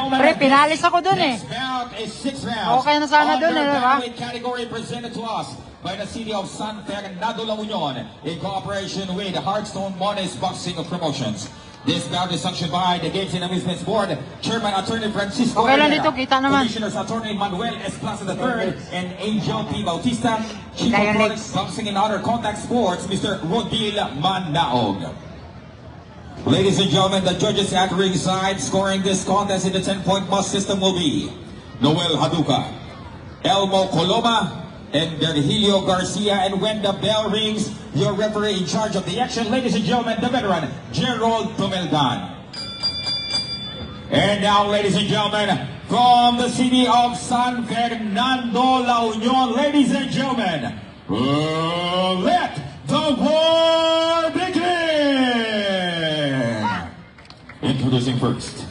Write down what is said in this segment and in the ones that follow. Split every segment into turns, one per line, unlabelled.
gentlemen,
Pre, pinalis ako dun eh.
next bout is 6 rounds.
Okay na sana dun eh, di ba?
Underweight category presented to us by the city of San Fernando, La Union, in cooperation with Hearthstone Mones Boxing Promotions. This bout is sanctioned by the Games and Amusements Board, Chairman Attorney Francisco
Okay lang
Rivera,
dito, kita naman.
Commissioners Attorney Manuel Esplaza III, and Angel P. Bautista, Chief
Kaya
of
legs.
Boxing and Other Contact Sports, Mr. Rodil Manaog. Ladies and gentlemen, the judges at ringside scoring this contest in the 10-point must system will be Noel Haduka, Elmo Coloma, and Virgilio Garcia. And when the bell rings, your referee in charge of the action, ladies and gentlemen, the veteran, Gerald Tumeldan. And now, ladies and gentlemen, from the city of San Fernando, La Union, ladies and gentlemen, let the war begin! Introducing first,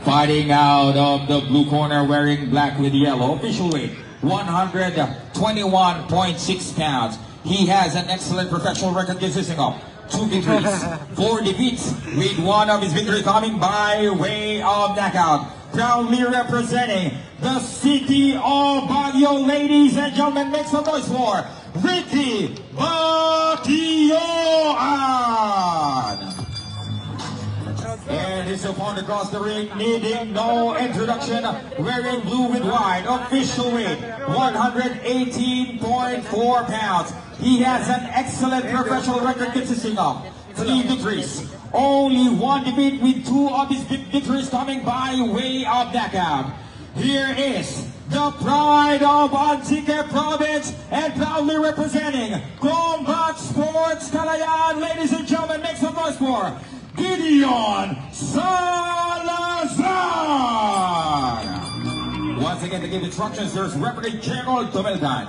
fighting out of the blue corner, wearing black with yellow, official weight 121.6 pounds. He has an excellent professional record consisting of 2 victories, 4 defeats, with one of his victory coming by way of knockout. Proudly representing the city of Baguio, ladies and gentlemen, make some noise for Ricky Batioan! And his opponent across the ring, needing no introduction, wearing blue with white, official weight 118.4 pounds. He has an excellent professional record consisting of 3 victories, only 1 defeat, with 2 of his victories coming by way of knockout. Here is the pride of Antique Province and proudly representing Combat Sports Kalayaan, ladies and gentlemen, make some noise for Gideon Salazar! Once again, to give instructions, there's Referee Gerald Tumeldan.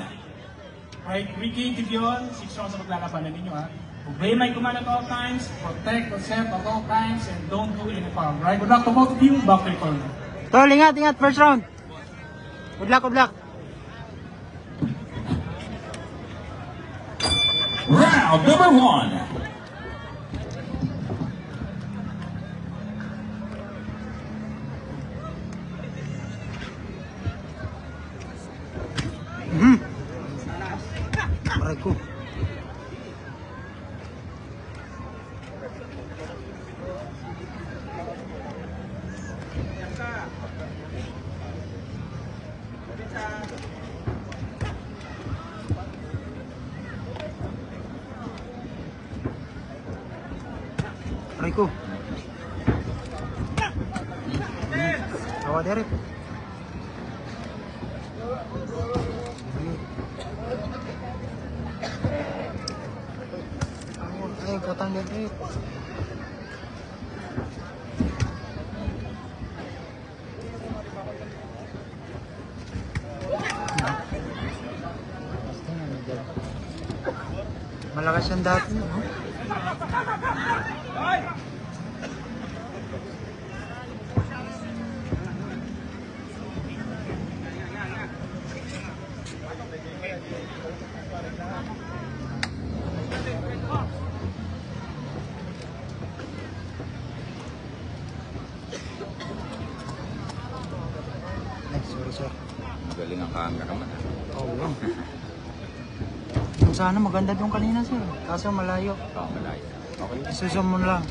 Right, Ricky Gideon, 6 rounds ang maglalabanan ninyo ha. Obey my command at all times, protect yourself at all times, and don't do any foul. Right, good luck to both of you, back to your corner.
Tol, ingat, ingat, first round. Good luck, good luck.
Round number 1.
Aray ko. Aray ko. Awa dere. Ay, potang dere. Malakas yan dati, no? Sorry, sir.
Magaling ang cameraman.
Oo, lang. Sana maganda doon kanina, sir. Kaso malayo.
Oo, malayo. Okay.
Isusum mo na lang.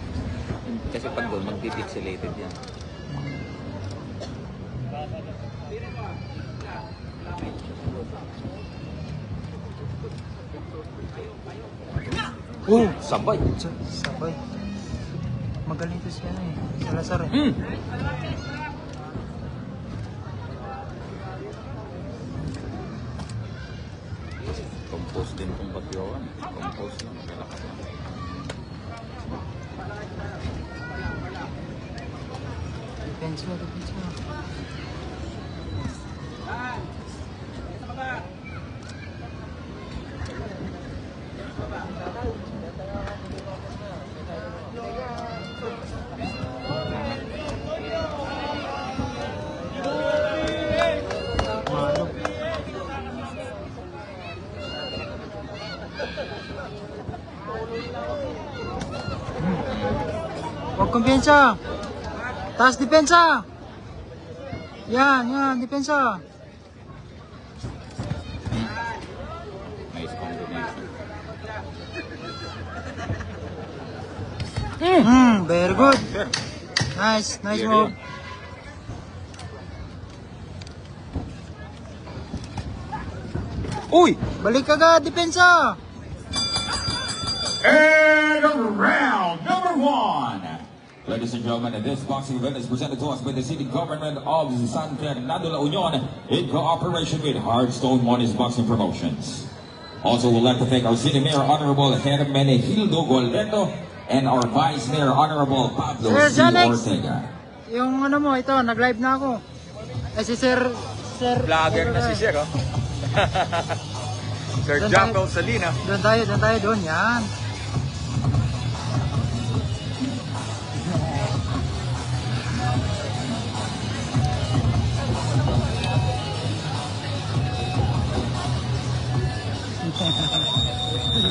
Kasi pag doon, mag-pixelated yan.
Oh!
Sabay.
Sabay. Magaling to siya eh. Salazar eh.
Compose din kung Batioan. Compose lang. Malakas lang.
Defense mo, defense mo. Malo. Huwag kumpiyansa. Taas depensa. Yan, depensa.
Nice combination.
Very good. Nice
Clear
move.
yun. Uy!
Balik agad, depensa.
And round number 1. Ladies and gentlemen, this boxing event is presented to us by the city government of San Fernando, La Union in cooperation with Hardstone Monies Boxing Promotions. Also, we'd like to thank our city mayor, Honorable Hermenegildo Goleto, and our vice mayor, Honorable Pablo
Sir
C.
Janex.
Ortega.
Yung ano mo, ito, nag-live na ako. Si Sir...
Vlogger na si Sir, oh. Sir
Doon
Jacko
tayo.
Salina.
Doon, yan.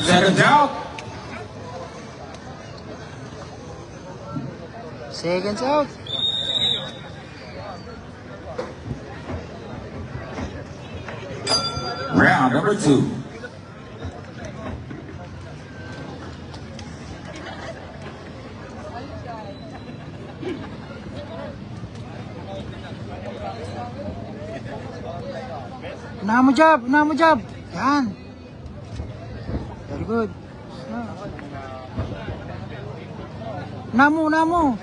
Seconds out.
Seconds out.
Round number 2.
Unahan mo jab. Yan. Very good. Unahan mo.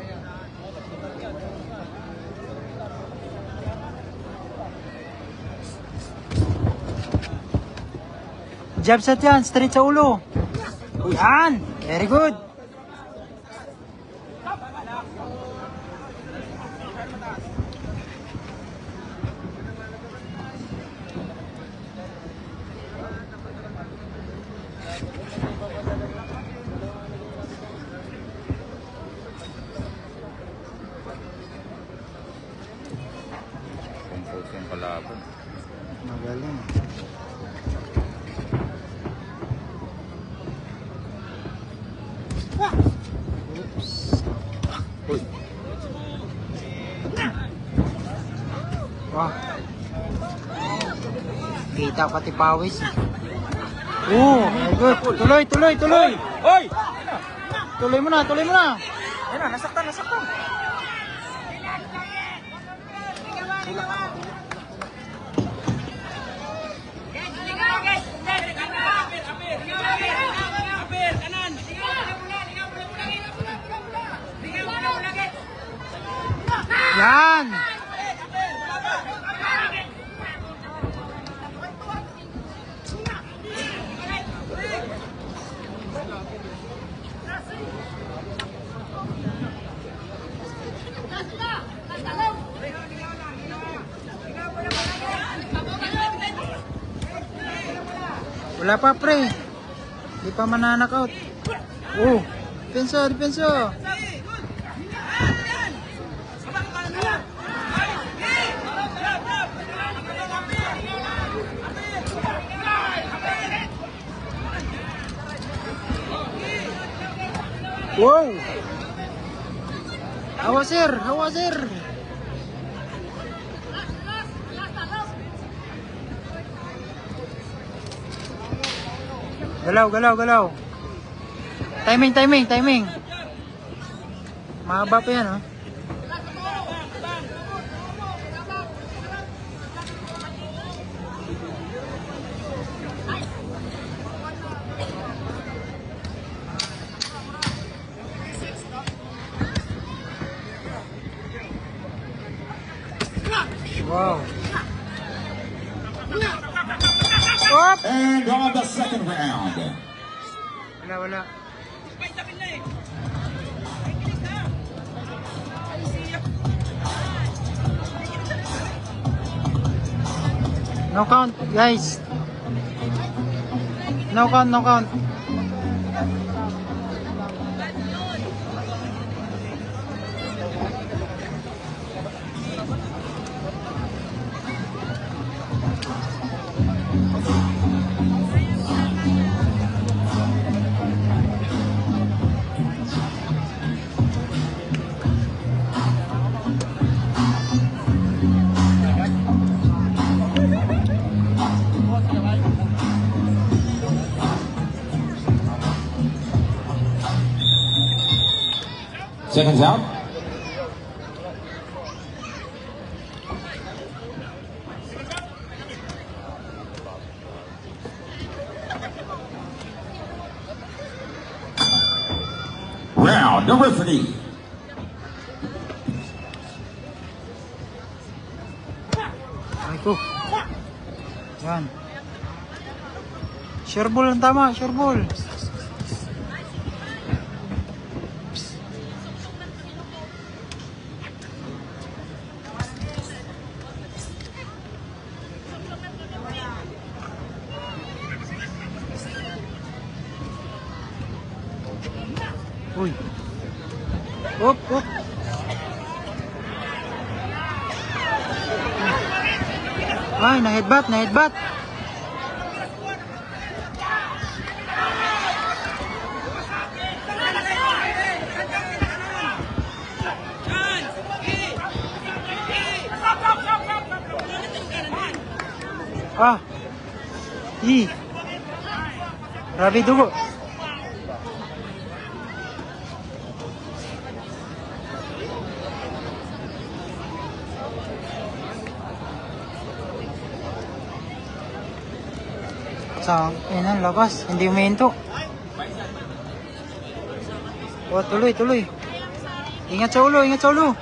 Jab shot yan, straight sa ulo. Yan. Very good.
Compose yung kalaban.
Magaling.
Uy!
Wah. Kita pati pawis. Very good. Tuloy.
Uy!
Tuloy mo na.
Ayun na, nasaktan.
Yan. Wala pa pre. Di pa mananakaut. Depensa. Wow. Hawa sir. Galaw. Timing. Mahaba pa yan, oh. Wow. Op!
And on the second round.
Wala. No count, guys. No count.
Seconds out. Round number 3.
Ay ko. Yan. Sure ball ang tama, sure ball. Uy. Up, up. Ay, na-headbutt, na-headbutt. Ah. Grabe dugo. Yan ang labas, hindi umihinto. O, tuloy, tuloy. Ingat sa ulo, ingat sa ulo.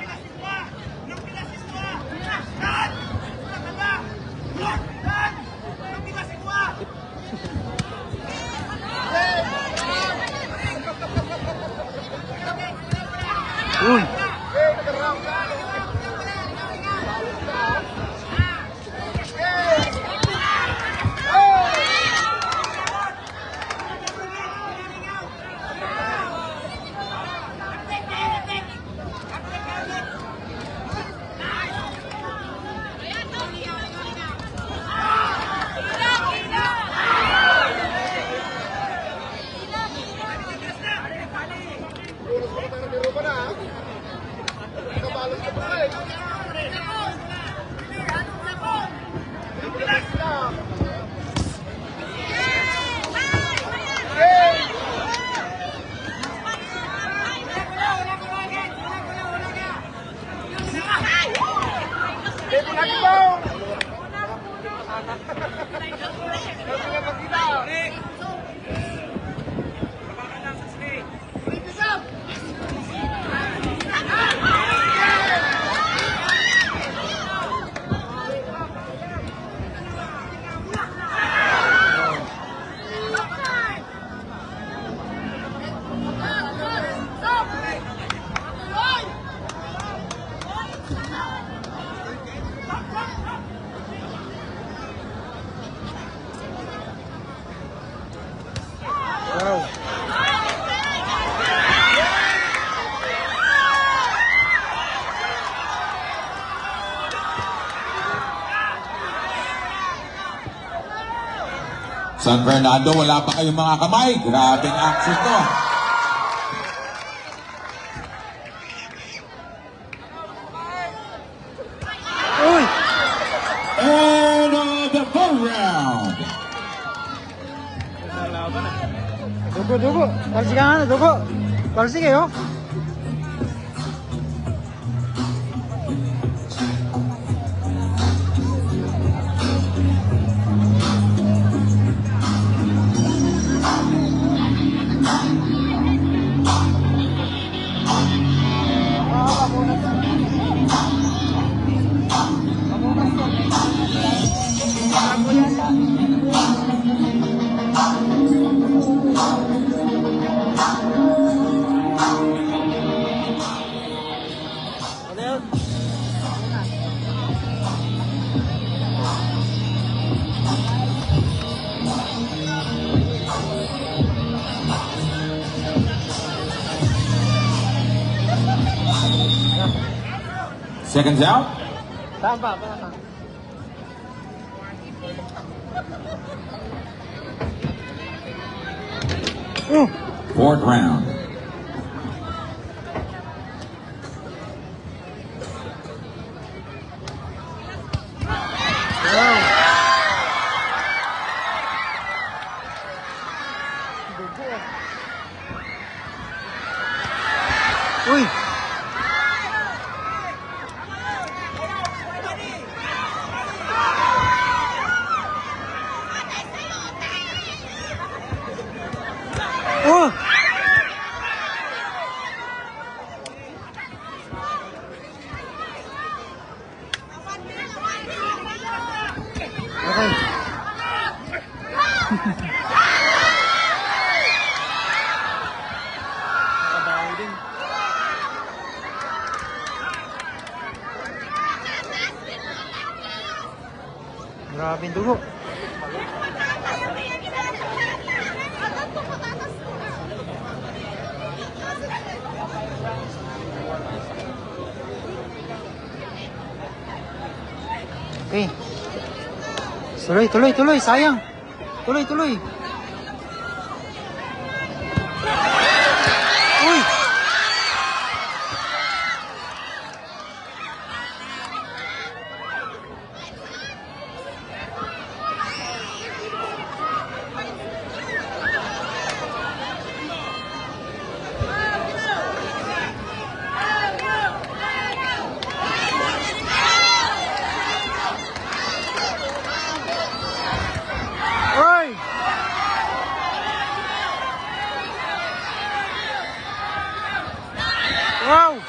Uy. Wow.
San Fernando, wala pa kayong mga kamay. Grabing action to.
Uy!
And the fourth round.
Dugo, dugo. Palsi ka nga, dugo. Palsi kayo.
Seconds out.
Tama.
Fourth round.
Uy! Oh! Okay. Nakabawi din. Grabe yung dugo. Okay. Tuloy. Sayang. Tuloy. Uy! Uy! Wow!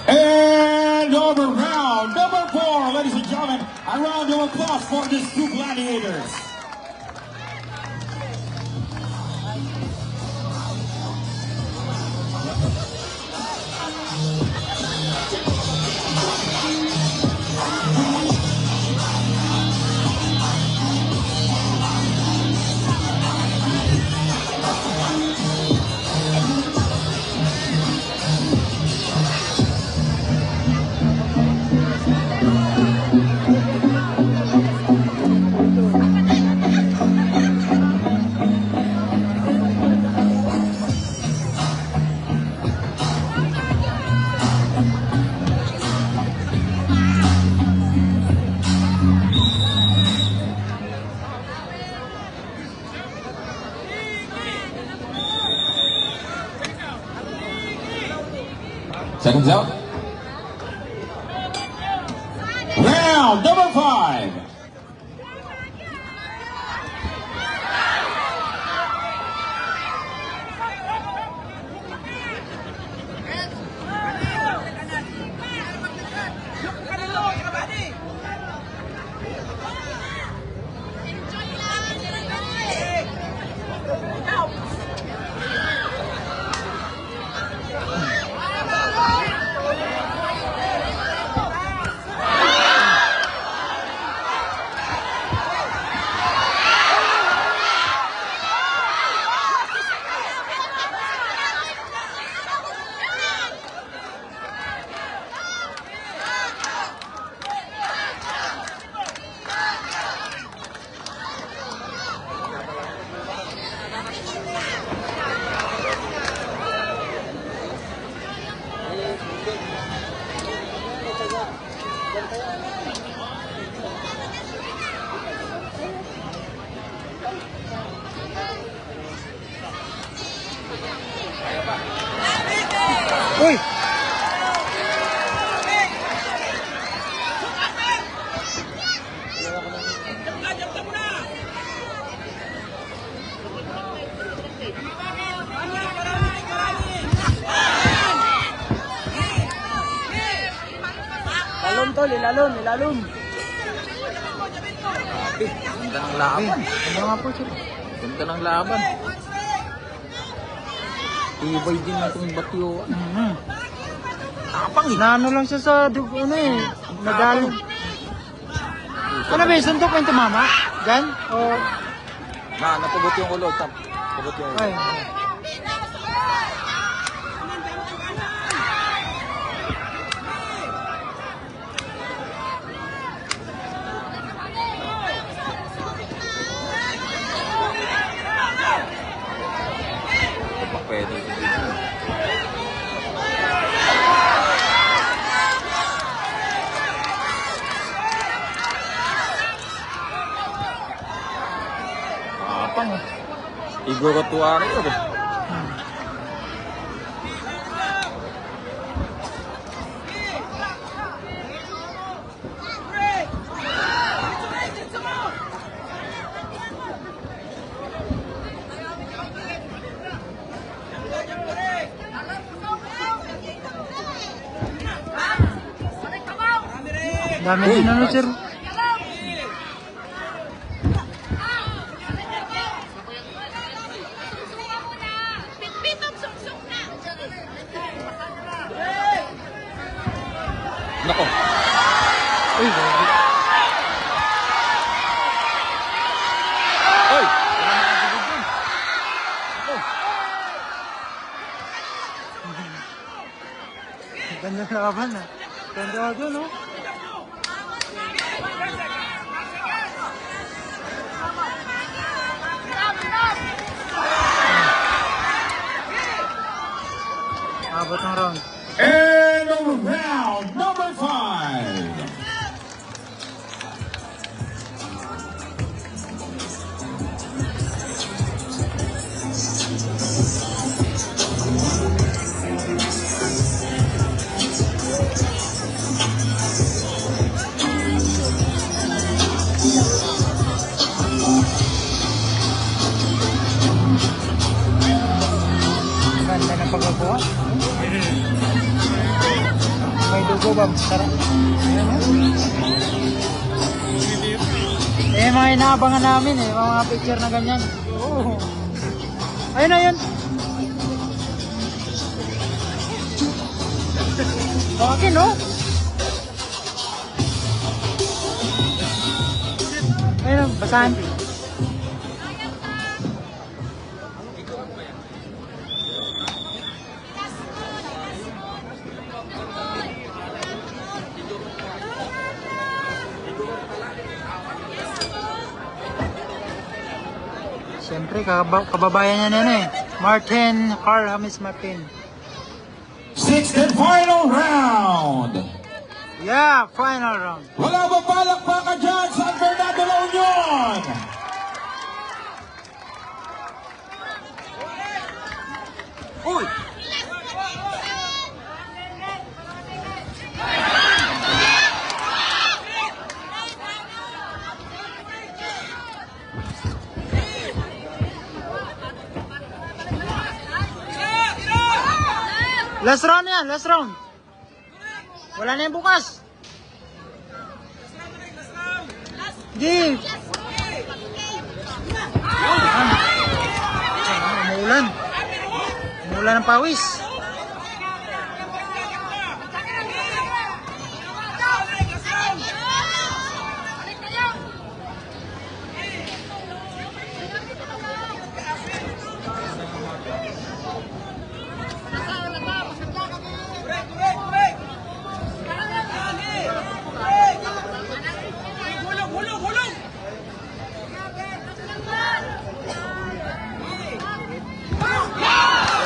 And over round number 4, ladies and gentlemen, a round of applause for these two gladiators. Seconds out. Round number 5.
Uy! Ilalom tol, ilalom, ilalom.
Ganda ng laban.
Ano nga po sir?
Ganda ng laban. Tibay din na itong Batyuan. Tapang eh.
Naano lang siya sa ano eh. Nadali. Ano ba yung suntok mo yung tumama? Diyan? O...
Napabot yung ulo. Napabot yung ulo.
Ay.
Ito pa pwede. Tapang eh. Igor Tuari yun eh.
Dami din ano sir.
Nako.
Uy, grabe.
Oy!
Ganda na laban ah. Ganda ako dun oh. Abot ng round.
And round number 5.
Ganda ng pagkagawa. May dugo ba? Sarap. Ayan oh. Eh, mga inaabangan namin eh. Mga picture na ganyan. Oo. Ayun na yun. Bakit no? Ayun, basahan. Siyempre, kababayan niya na eh. Martin, Carl James Martin.
6th and final round.
Yeah, final round.
Wala bang palakpakan dyan San Fernando La Union?
Uy!
Last round yan, last round. Wala na yung bukas. Di. Umuulan. Umuulan ng pawis.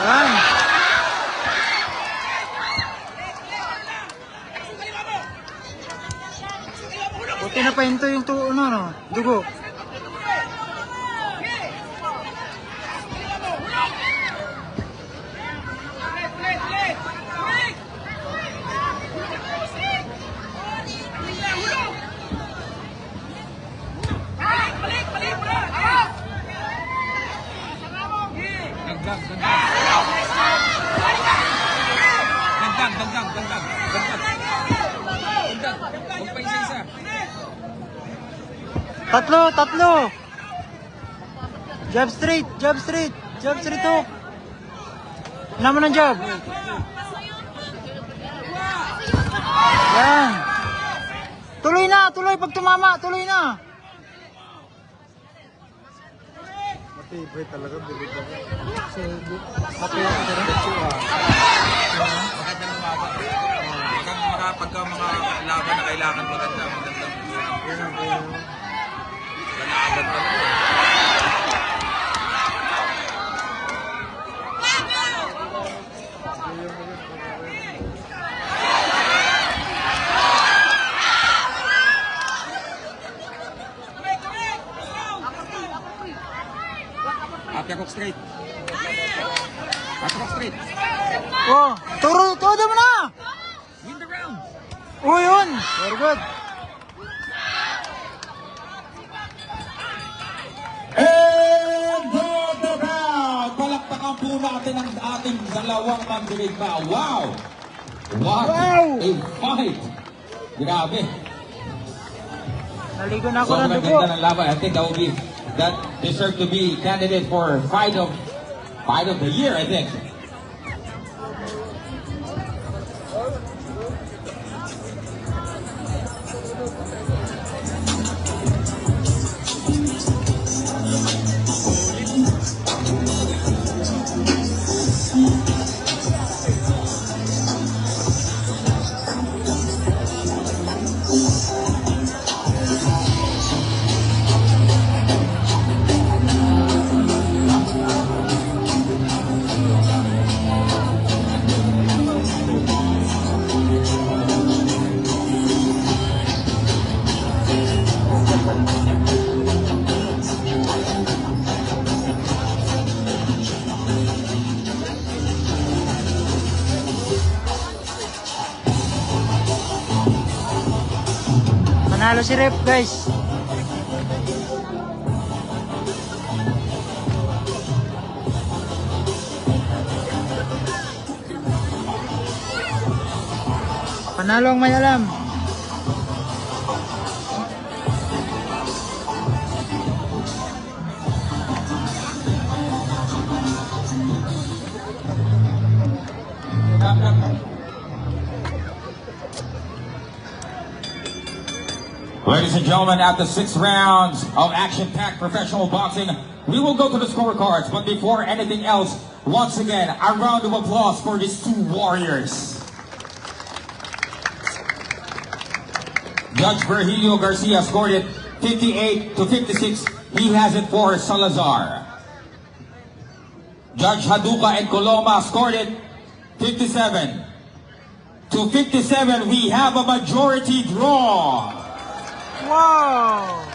Yan. Buti na pahinto yung dugo. Tatlo. Jab straight hook. Naman ng jab. Yan. Tuloy pag tumama, tuloy na.
Matibay talaga, bilig ako.
Pagka mga laban na kailangan maganda. Agad talaga. Uppercut straight.
Oh, todo mo na.
Win the round.
Oh, yun. Very good.
And the round! Palakpakan po natin ang ating dalawang mandirigma. Wow! What a fight! Grabe!
Naligo na ako ng
Sobrang
dugo.
ganda ng laban. I think that deserve to be candidate for fight of the year, I think.
Manalo si Ref, guys. Panalo ang may alam.
Ladies and gentlemen, after 6 rounds of action-packed professional boxing, we will go to the scorecards. But before anything else, once again, a round of applause for these two warriors. Judge Virgilio Garcia scored it 58-56. He has it for Salazar. Judge Haduka and Coloma scored it 57-57. We have a majority draw.
Wow!